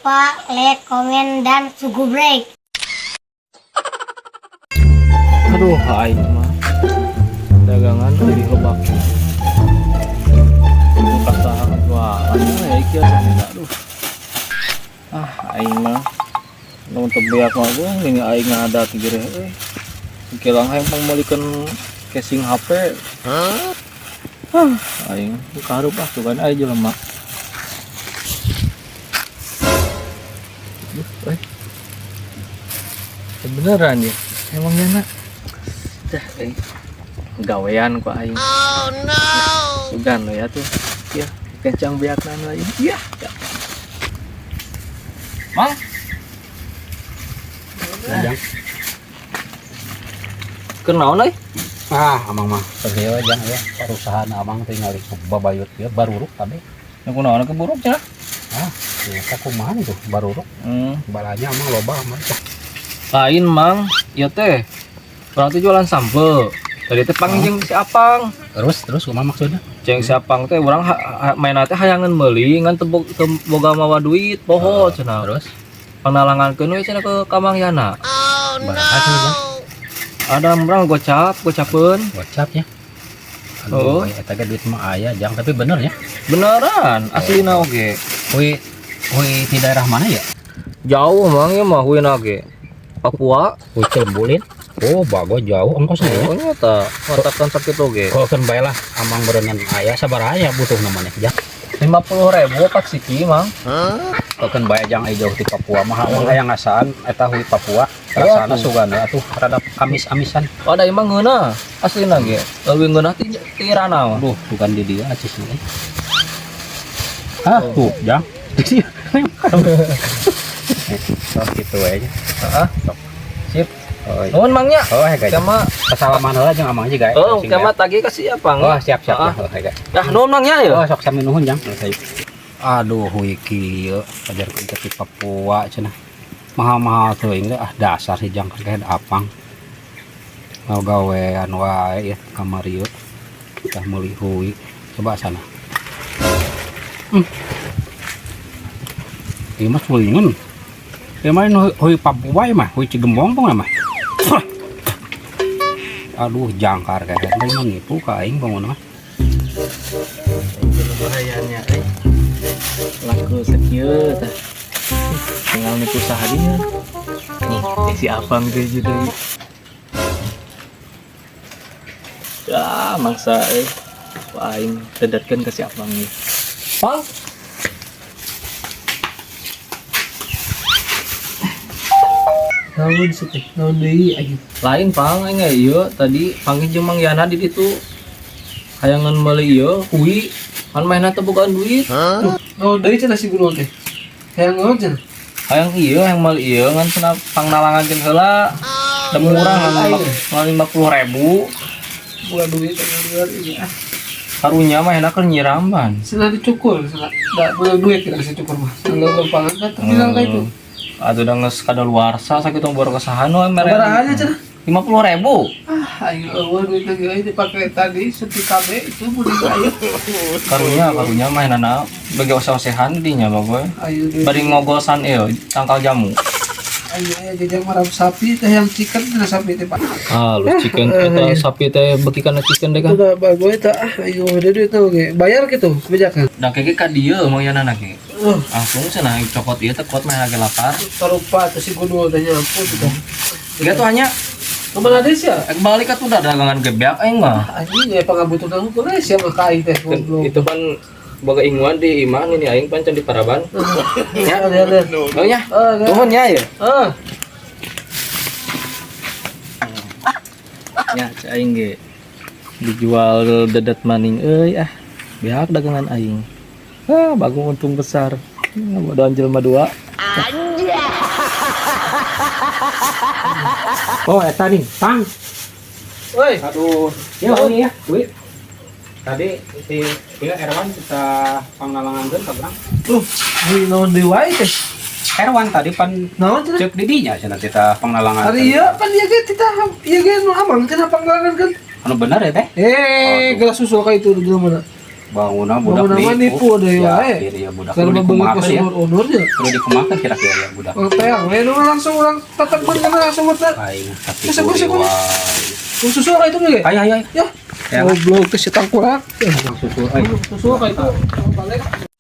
lupa like, komen, dan subscribe. Aduh, aing mah dagangan dari lebak. Buka sahang jualan ya iki asa aduh. Aing mah untuk biak mah gua ini aing ada tigere euy. Kilang hayang pangmalikeun casing HP. Aing karup tuh kan aja jelema. Beneran ya? Emangnya nak? Dah, gawean ku aing. Oh no. Sugan lo ya tuh. Ya, kencang biakna lain. Iya. Mang. Ajang. Kenaon euy? Amang mah kerja aja ya. Perusahaan amang tinggal di babayut ya baruruk tadi. Yang kunaon ke buruk cenah? Ya kumaha itu baruruk. Balanya amang loba amang. Lain mang, ya teh. Orang teh jualan sambel. Tadi teh panggil si Apang. Terus kumaha maksudnya? Ceng si Apang teh urang main teh hayangan meuli ngan teu boga mawa duit poho cenah. Terus Panalangankeun we cenah ke Kamang Yana. baraha cenah. Ada urang gocapeun. WhatsApp ya. Oh. Eta ge duit mah aya jang tapi bener ya. Beneran, aslina oge. Hui di daerah mana ya? Jauh mang ya mah huina ge. Papua. Hui Cirebulin. Oh, bagus jauh ongkosnya ya. Oh nyata, matakan sakit oge. Kalau kan baiklah amang berenang aya sabaraha ya butuh namanya ya. 50.000 pak siki mang. Kalau kan baik jang jauh di Papua mah amang hayang ngasaan eta hui Papua. Rasana sugana atuh rada amis-amisan. Oh da imah ngeunah, aslina ge. Leuwih ngeunah ti Rana mah. Aduh, bukan di dia acis ini. Tuh, jang. Sok gitu aja. Heeh. Sip. Oh, iya. Nuhun mangnya. Oh, guys. Kama Kesalaman heula jeung amang juga. oh, kama tagi ka siapa? Oh, siap. Ah. Oh, guys. Dah nuhun mangnya ya. Oh, sok sami nuhun jang. Aduh, hui kieu ajarkeun ke Papua cenah. Mahal-mahal teuing teh dasar si jang kayak Apang. Mau gawean wae ya kamar ieu. Udah meuli hui. Coba sana. Ieu mah sulingan. Ieu mah hui Papua mah, hui Cigembong pun mah. Aduh, jangkar kayak teh mah ngipu ka aing bangun mah. Bahayanya laku sekieu tah. Tinggal nipu sahadinya. Nih, si Apang teh jadi. Ya, mangsa aing dedatkeun ka si Apang nih. Pang. Naon sih, naon deui aja. Lain Pang aing ieu tadi panggil jeung Mang Yana di ditu. Hayangan meuli ieu kuwi kan mainna teh bogaan duit. Naon deui cenah si guru teh. Hayang naon cenah? Hayang ieu yang meuli ieu ngan cenah pangnalangankeun heula. Da murah ngan 50.000. Bukan duit luar ini Karunya mah enakeun nyiram ban. Cenah dicukur, cenah. Da bulan duit kita kasih cukur mah. Tanggal lempangan kan terbilang kayak itu. Atuh da geus kadaluarsa sakitu bor kesahan we mere. Sabaraha cenah? 50.000. Ayo eueuh duit lagi aja dipakai tadi sepi KB itu budi ayo. Karunya mah enana bagi ose-osehan dinya bagoy. Ayo duit. Bari ngogosan ieu tangkal jamu. Ayo jajang marab sapi teh yang chicken cenah sapi teh Pak. Lu chicken eta sapi teh beki kana chicken deh kan. Udah bagus tah ayo ada duit teh oge. Bayar gitu bejakan. Da keke ka dieu mah yana ge. Langsung cenah cokot ieu teh kuat mah lagi lapar. Tarupa teh si gudul teh nyampun gitu. Dia tuh hanya Kemana deh sih ya? balik ka tuh da dagangan gebeak aing mah. Anjing ya pangabutuh tahu boleh siapa kai teh goblok. Itu kan boga inguan di imah ini aing pancen di Paraban. Ya, lihat. Oh nya. Tuhun nya ya. Ya, aing ge dijual dedet maning euy biak dagangan aing. Bagus untung besar. Modal jelema dua. Oh, eta nih, Pang. Woi, Aduh, ya ini ya, duit. Tadi si Erwan kita panggalangan ka Bang. ini naon deui wae teh. Erwan tadi pan Naon cenah? cek di dinya cenah kita panggalangan. Ari ieu pan ieu ge kita ieu ge nu amang cenah panggalangan kan. Anu bener ya teh? Gelas susu ka itu di mana? Bangunan Bangunan mah nipu deh, ya, wae. akhir ya budak Karena perlu banget dikumakan ya. umur-umurnya. Perlu dikumakan kira-kira ya budak. Oh, tayang, langsung orang tatap bener langsung buat. Aing tapi Bisa, bisa, kuliwa. Susu kayak itu nih. Ay. Ya. Ya. Goblok ke si tangkurak. Susu ay. Susu kayak itu. Balik.